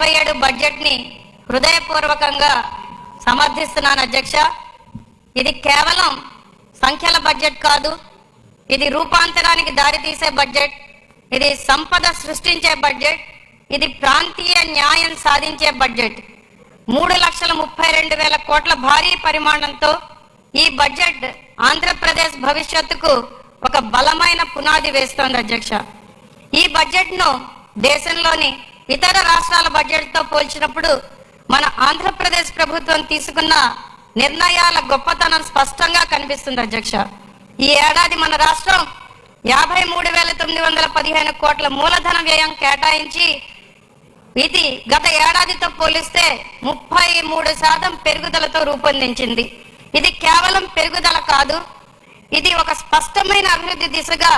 2027 బడ్జెట్ని హృదయపూర్వకంగా సమర్థిస్తున్నాను అధ్యక్ష. ఇది కేవలం సంఖ్యల బడ్జెట్ కాదు, ఇది రూపాంతరానికి దారితీసే బడ్జెట్, ఇది సంపద సృష్టించే బడ్జెట్, ఇది ప్రాంతీయ న్యాయం సాధించే బడ్జెట్. 3,32,000 కోట్ల భారీ పరిమాణంతో ఈ బడ్జెట్ ఆంధ్రప్రదేశ్ భవిష్యత్తుకు ఒక బలమైన పునాది వేస్తోంది అధ్యక్ష. ఈ బడ్జెట్ను దేశంలోని ఇతర రాష్ట్రాల బడ్జెట్తో పోల్చినప్పుడు మన ఆంధ్రప్రదేశ్ ప్రభుత్వం తీసుకున్న నిర్ణయాల గొప్పతనం స్పష్టంగా కనిపిస్తుంది అధ్యక్ష. ఈ ఏడాది మన రాష్ట్రం 53,915 కోట్ల మూలధన వ్యయం కేటాయించి ఇది గత ఏడాదితో పోలిస్తే 33% పెరుగుదలతో రూపొందించింది. ఇది కేవలం పెరుగుదల కాదు, ఇది ఒక స్పష్టమైన అభివృద్ధి దిశగా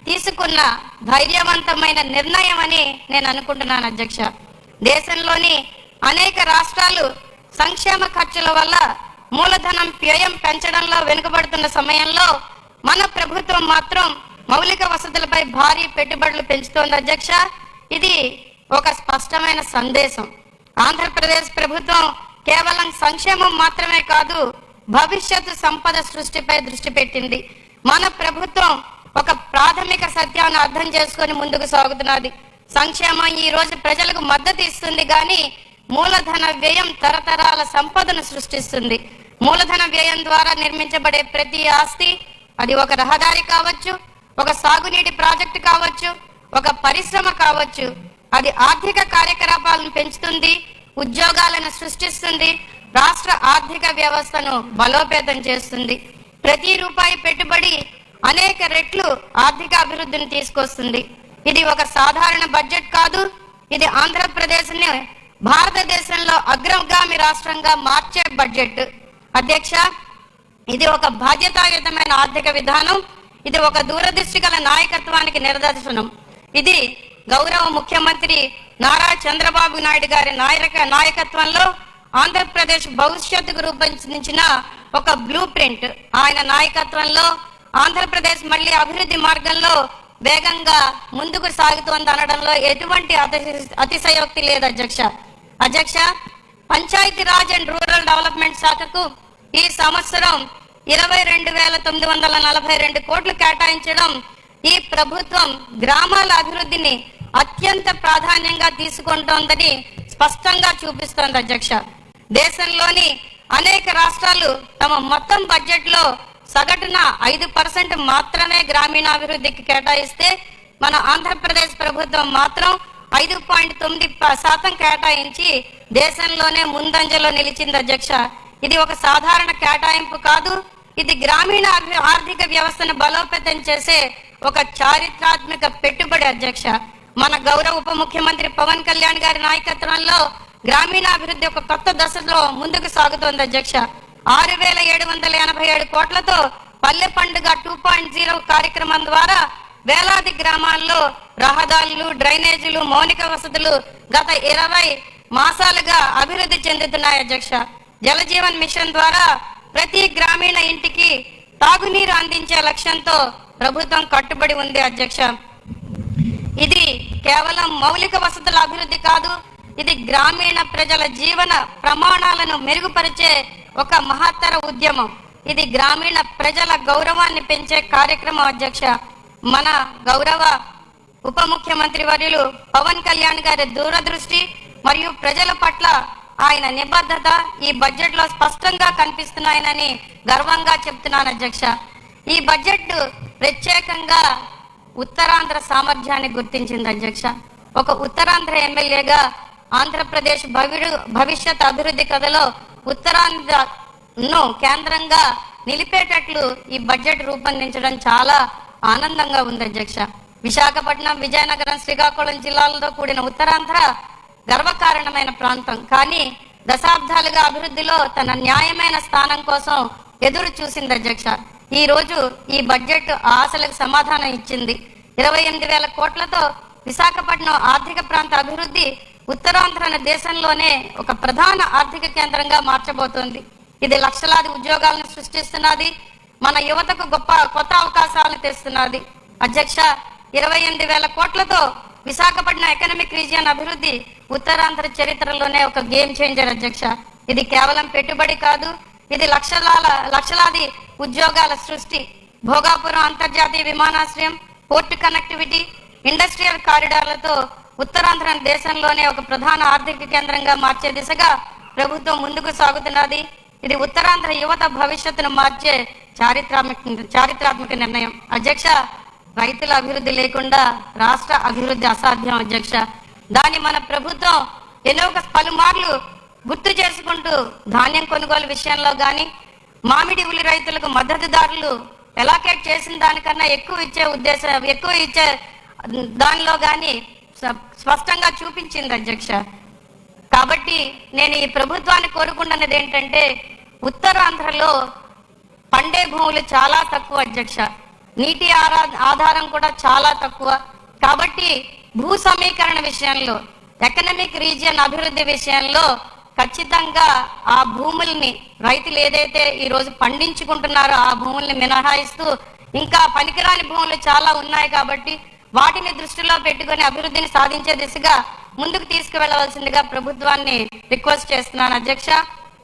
తీసుకున్న ధైర్యవంతమైన నిర్ణయం అని నేను అనుకుంటున్నాను అధ్యక్ష. దేశంలోని అనేక రాష్ట్రాలు సంక్షేమ ఖర్చుల వల్ల మూలధనం వ్యయం పెంచడంలో వెనుకబడుతున్న సమయంలో మన ప్రభుత్వం మాత్రం మౌలిక వసతులపై భారీ పెట్టుబడులు పెంచుతోంది అధ్యక్ష. ఇది ఒక స్పష్టమైన సందేశం. ఆంధ్రప్రదేశ్ ప్రభుత్వం కేవలం సంక్షేమం మాత్రమే కాదు, భవిష్యత్తు సంపద సృష్టిపై దృష్టి పెట్టింది. మన ప్రభుత్వం ఒక ప్రాథమిక సత్యాన్ని అర్థం చేసుకొని ముందుకు సాగుతున్నది. సంక్షేమం ఈ రోజు ప్రజలకు మద్దతు ఇస్తుంది, కానీ మూలధన వ్యయం తరతరాల సంపదను సృష్టిస్తుంది. మూలధన వ్యయం ద్వారా నిర్మించబడే ప్రతి ఆస్తి, అది ఒక రహదారి కావచ్చు, ఒక సాగునీటి ప్రాజెక్టు కావచ్చు, ఒక పరిశ్రమ కావచ్చు, అది ఆర్థిక కార్యకలాపాలను పెంచుతుంది, ఉద్యోగాలను సృష్టిస్తుంది, రాష్ట్ర ఆర్థిక వ్యవస్థను బలోపేతం చేస్తుంది. ప్రతి రూపాయి పెట్టుబడి అనేక రెట్లు ఆర్థిక అభివృద్ధిని తీసుకొస్తుంది. ఇది ఒక సాధారణ బడ్జెట్ కాదు, ఇది ఆంధ్రప్రదేశ్ని భారతదేశంలో అగ్రగామి రాష్ట్రంగా మార్చే బడ్జెట్ అధ్యక్ష. ఇది ఒక బాధ్యతాయుతమైన ఆర్థిక విధానం, ఇది ఒక దూరదృష్టి గల నాయకత్వానికి నిదర్శనం. ఇది గౌరవ ముఖ్యమంత్రి నారా చంద్రబాబు నాయుడు గారి నాయకత్వంలో ఆంధ్రప్రదేశ్ భవిష్యత్తుకు రూపొందించిన ఒక బ్లూ ప్రింట్. ఆయన నాయకత్వంలో ఆంధ్రప్రదేశ్ మళ్ళీ అభివృద్ధి మార్గంలో వేగంగా ముందుకు సాగుతోంది అనడంలో ఎటువంటి అతిశయోక్తి లేదు అధ్యక్ష. పంచాయతీరాజ్ అండ్ రూరల్ డెవలప్మెంట్ శాఖకు ఈ సంవత్సరం 22,942 కోట్లు కేటాయించడం ఈ ప్రభుత్వం గ్రామాల అభివృద్ధిని అత్యంత ప్రాధాన్యంగా తీసుకుంటోందని స్పష్టంగా చూపిస్తోంది అధ్యక్ష. దేశంలోని అనేక రాష్ట్రాలు తమ మొత్తం బడ్జెట్ లో సగటున 5% మాత్రమే గ్రామీణాభివృద్ధికి కేటాయిస్తే మన ఆంధ్రప్రదేశ్ ప్రభుత్వం మాత్రం 5.9% కేటాయించి దేశంలోనే ముందంజలో నిలిచింది అధ్యక్ష. ఇది ఒక సాధారణ కేటాయింపు కాదు, ఇది గ్రామీణ ఆర్థిక వ్యవస్థను బలోపేతం చేసే ఒక చారిత్రాత్మక పెట్టుబడి అధ్యక్ష. మన గౌరవ ఉప ముఖ్యమంత్రి పవన్ కళ్యాణ్ గారి నాయకత్వంలో గ్రామీణాభివృద్ధి ఒక కొత్త దశలో ముందుకు సాగుతోంది అధ్యక్ష. 6,787 కోట్లతో పల్లె పండుగ 2.0 కార్యక్రమం ద్వారా వేలాది గ్రామాల్లో రహదారులు, డ్రైనేజీలు, మౌలిక వసతులు గత 20 మాసాలుగా అభివృద్ధి చెందుతున్నాయి అధ్యక్ష. జలజీవన్ మిషన్ ద్వారా ప్రతి గ్రామీణ ఇంటికి తాగునీరు అందించే లక్ష్యంతో ప్రభుత్వం కట్టుబడి ఉంది అధ్యక్ష. ఇది కేవలం మౌలిక వసతుల అభివృద్ధి కాదు, ఇది గ్రామీణ ప్రజల జీవన ప్రమాణాలను మెరుగుపరిచే ఒక మహత్తర ఉద్యమం. ఇది గ్రామీణ ప్రజల గౌరవాన్ని పెంచే కార్యక్రమం అధ్యక్ష. మన గౌరవ ఉప ముఖ్యమంత్రి వర్యులు పవన్ కళ్యాణ్ గారి దూరదృష్టి మరియు ప్రజల పట్ల ఆయన నిబద్ధత ఈ బడ్జెట్ లో స్పష్టంగా కనిపిస్తున్నాయని గర్వంగా చెప్తున్నాను అధ్యక్ష. ఈ బడ్జెట్ ప్రత్యేకంగా ఉత్తరాంధ్ర సామర్థ్యాన్ని గుర్తించింది అధ్యక్ష. ఒక ఉత్తరాంధ్ర ఎమ్మెల్యేగా ఆంధ్రప్రదేశ్ భవిష్యత్ అభివృద్ధి కథలో ఉత్తరాంధ్రను కేంద్రంగా నిలిపేటట్లు ఈ బడ్జెట్ రూపొందించడం చాలా ఆనందంగా ఉంది అధ్యక్ష. విశాఖపట్నం, విజయనగరం, శ్రీకాకుళం జిల్లాలతో కూడిన ఉత్తరాంధ్ర గర్వకారణమైన ప్రాంతం, కానీ దశాబ్దాలుగా అభివృద్ధిలో తన న్యాయమైన స్థానం కోసం ఎదురు చూసింది అధ్యక్ష. ఈ రోజు ఈ బడ్జెట్ ఆశలకు సమాధానం ఇచ్చింది. 28,000 కోట్లతో విశాఖపట్నం ఆర్థిక ప్రాంత అభివృద్ధి ఉత్తరాంధ్రను దేశంలోనే ఒక ప్రధాన ఆర్థిక కేంద్రంగా మార్చబోతోంది. ఇది లక్షలాది ఉద్యోగాలను సృష్టిస్తున్నది, మన యువతకు కొత్త అవకాశాలను తెస్తున్నది అధ్యక్ష. 28,000 కోట్లతో విశాఖపట్నం ఎకనామిక్ రీజియన్ అభివృద్ధి ఉత్తరాంధ్ర చరిత్రలోనే ఒక గేమ్ చేంజర్ అధ్యక్ష. ఇది కేవలం పెట్టుబడి కాదు, ఇది లక్షలాది ఉద్యోగాల సృష్టి. భోగాపురం అంతర్జాతీయ విమానాశ్రయం, పోర్టు కనెక్టివిటీ, ఇండస్ట్రియల్ కారిడార్లతో ఉత్తరాంధ్ర దేశంలోనే ఒక ప్రధాన ఆర్థిక కేంద్రంగా మార్చే దిశగా ప్రభుత్వం ముందుకు సాగుతున్నది. ఇది ఉత్తరాంధ్ర యువత భవిష్యత్తును మార్చే చారిత్రాత్మక నిర్ణయం అధ్యక్ష. రైతుల అభివృద్ధి లేకుండా రాష్ట్ర అభివృద్ధి అసాధ్యం అధ్యక్ష. దాన్ని మన ప్రభుత్వం పలుమార్లు గుర్తు చేసుకుంటూ ధాన్యం కొనుగోలు విషయంలో కానీ, మామిడి ఉల్లి రైతులకు మద్దతుదారులు ఎలాకేట్ చేసిన దానికన్నా ఎక్కువ ఇచ్చే దానిలో కానీ స్పష్టంగా చూపించింది అధ్యక్ష. కాబట్టి నేను ఈ ప్రభుత్వాన్ని కోరుకుంటున్నది ఏంటంటే, ఉత్తరాంధ్రలో పండే భూములు చాలా తక్కువ అధ్యక్ష, నీటి ఆధారం కూడా చాలా తక్కువ. కాబట్టి భూ సమీకరణ విషయంలో, ఎకనామిక్ రీజియన్ అభివృద్ధి విషయంలో ఖచ్చితంగా ఆ భూముల్ని రైతులు ఏదైతే ఈరోజు పండించుకుంటున్నారో ఆ భూముల్ని మినహాయిస్తూ ఇంకా పనికిరాని భూములు చాలా ఉన్నాయి. కాబట్టి వాటిని దృష్టిలో పెట్టుకొని అభివృద్ధిని సాధించే దిశగా ముందుకు తీసుకువెళ్లవలసిందిగా ప్రభుత్వాన్ని రిక్వెస్ట్ చేస్తున్నాను అధ్యక్ష.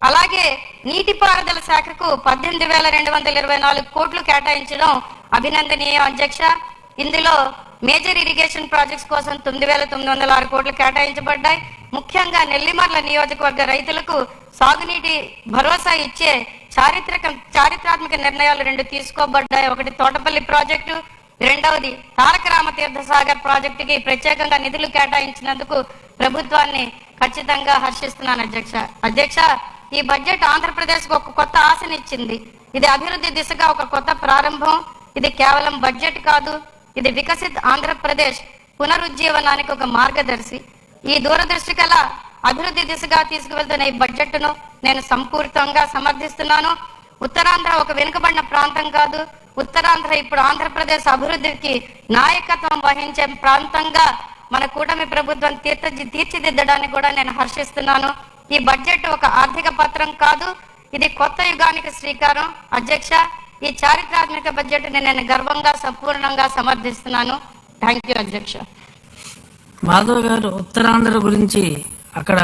అలాగే నీటిపారుదల శాఖకు 18,224 కోట్లు కేటాయించడం అభినందనీయం అధ్యక్ష. ఇందులో మేజర్ ఇరిగేషన్ ప్రాజెక్ట్స్ కోసం 9,906 కోట్లు కేటాయించబడ్డాయి. ముఖ్యంగా నెల్లిమర్ల నియోజకవర్గ రైతులకు సాగునీటి భరోసా ఇచ్చే చారిత్రాత్మక నిర్ణయాలు 2 తీసుకోబడ్డాయి. ఒకటి తోటపల్లి ప్రాజెక్టు, రెండవది తారక రామతీర్థ సాగర్ ప్రాజెక్టుకి ప్రత్యేకంగా నిధులు కేటాయించినందుకు ప్రభుత్వాన్ని ఖచ్చితంగా హర్షిస్తున్నాను అధ్యక్ష. ఈ బడ్జెట్ ఆంధ్రప్రదేశ్ కు ఒక కొత్త ఆశనిచ్చింది. ఇది అభివృద్ధి దిశగా ఒక కొత్త ప్రారంభం. ఇది కేవలం బడ్జెట్ కాదు, ఇది వికసిత్ ఆంధ్రప్రదేశ్ పునరుజ్జీవనానికి ఒక మార్గదర్శి. ఈ దూరదృష్టి గల అభివృద్ధి దిశగా తీసుకువెళ్తున్న ఈ బడ్జెట్ను నేను సంపూర్ణంగా సమర్థిస్తున్నాను. ఉత్తరాంధ్ర ఒక వెనుకబడిన ప్రాంతం కాదు, ఉత్తరాంధ్ర ఇప్పుడు ఆంధ్రప్రదేశ్ అభివృద్ధికి నాయకత్వం వహించే ప్రాంతంగా మన కూటమి ప్రభుత్వం తీర్చిదిద్దడానికి కూడా నేను హర్షిస్తున్నాను. ఈ బడ్జెట్ ఒక ఆర్థిక పత్రం కాదు, ఇది కొత్త యుగానికి శ్రీకారం అధ్యక్ష. ఈ చారిత్రాత్మక బడ్జెట్ నేను గర్వంగా సంపూర్ణంగా సమర్థిస్తున్నాను. థ్యాంక్ యూ అధ్యక్ష. మాధవ్ గారు, ఉత్తరాంధ్ర గురించి అక్కడ